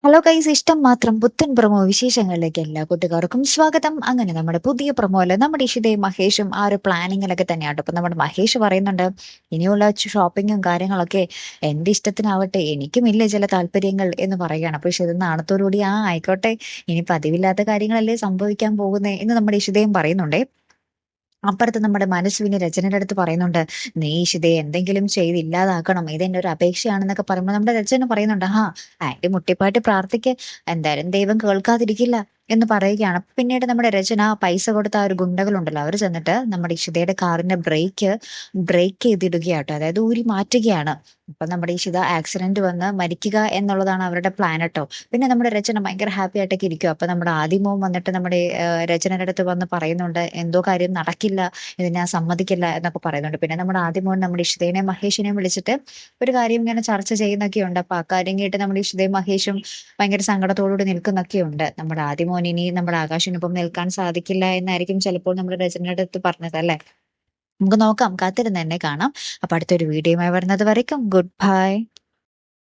Hello guys, ഇഷ്ടം മാത്രം പുത്തൻ പ്രൊമോ വിശേഷങ്ങളിലേക്ക് എല്ലാ കൂട്ടുകാർക്കും സ്വാഗതം. അങ്ങനെ നമ്മുടെ പുതിയ പ്രൊമോയില് നമ്മുടെ ഇഷിതയും മഹേഷും ആ ഒരു പ്ലാനിങ്ങിലൊക്കെ തന്നെയാണ്. അപ്പൊ നമ്മുടെ മഹേഷ് പറയുന്നുണ്ട്, ഇനിയുള്ള ഷോപ്പിങ്ങും കാര്യങ്ങളൊക്കെ എന്റെ ഇഷ്ടത്തിനാവട്ടെ, എനിക്കുമില്ല ചില താല്പര്യങ്ങൾ എന്ന് പറയുകയാണ്. അപ്പൊ ഇഷിത നാണത്തോടുകൂടി ആയിക്കോട്ടെ, ഇനി പതിവില്ലാത്ത കാര്യങ്ങളല്ലേ സംഭവിക്കാൻ പോകുന്നേ എന്ന് നമ്മുടെ ഇഷിതയും പറയുന്നുണ്ടേ. അപ്പുറത്ത് നമ്മുടെ മനസ്സുവിന് രചനയുടെ അടുത്ത് പറയുന്നുണ്ട്, നീ ഇഷിതയെ എന്തെങ്കിലും ചെയ്ത് ഇല്ലാതാക്കണം, ഇതെന്റെ ഒരു അപേക്ഷയാണെന്നൊക്കെ പറയുമ്പോൾ നമ്മുടെ രചന പറയുന്നുണ്ട്, ആന്റി മുട്ടിപ്പാട്ട് പ്രാർത്ഥിക്ക്, എന്തായാലും ദൈവം കേൾക്കാതിരിക്കില്ല എന്ന് പറയുകയാണ്. പിന്നീട് നമ്മുടെ രചന പൈസ കൊടുത്ത ആ ഒരു ഗുണ്ടകളുണ്ടല്ലോ, അവർ ചെന്നിട്ട് നമ്മുടെ ഇഷിതയുടെ കാറിന്റെ ബ്രേക്ക് ചെയ്തിടുകയാട്ടോ, അതായത് ഊരി മാറ്റുകയാണ്. അപ്പൊ നമ്മുടെ ഇഷിത ആക്സിഡന്റ് വന്ന് മരിക്കുക എന്നുള്ളതാണ് അവരുടെ പ്ലാൻ കേട്ടോ. പിന്നെ നമ്മുടെ രചന ഭയങ്കര ഹാപ്പി ആയിട്ടൊക്കെ ഇരിക്കും. അപ്പൊ നമ്മുടെ ആദിമോൻ വന്നിട്ട് നമ്മുടെ രചനയുടെ അടുത്ത് വന്ന് പറയുന്നുണ്ട്, എന്തോ കാര്യം നടക്കില്ല, ഇത് ഞാൻ സമ്മതിക്കില്ല എന്നൊക്കെ പറയുന്നുണ്ട്. പിന്നെ നമ്മുടെ ആദിമോൻ നമ്മുടെ ഇഷിതേനെയും മഹേഷിനെയും വിളിച്ചിട്ട് ഒരു കാര്യം ഇങ്ങനെ ചർച്ച ചെയ്യുന്നൊക്കെ ഉണ്ട്. അപ്പൊ ആ കാര്യം കേട്ട് നമ്മുടെ ഇഷിതയും മഹേഷും ഭയങ്കര സങ്കടത്തോടുകൂടി നിൽക്കുന്നൊക്കെ ഉണ്ട്. നമ്മുടെ ആദിമോൻ ഇനി നമ്മുടെ ആകാശിനൊപ്പം നിൽക്കാൻ സാധിക്കില്ല എന്നായിരിക്കും ചിലപ്പോൾ നമ്മുടെ രചനയുടെ അടുത്ത് പറഞ്ഞത് അല്ലെ. നമുക്ക് നോക്കാം, കാത്തിരുന്ന് തന്നെ കാണാം. അപ്പൊ അടുത്തൊരു വീഡിയോയുമായി വരുന്നത് വരയ്ക്കും ഗുഡ് ബൈ.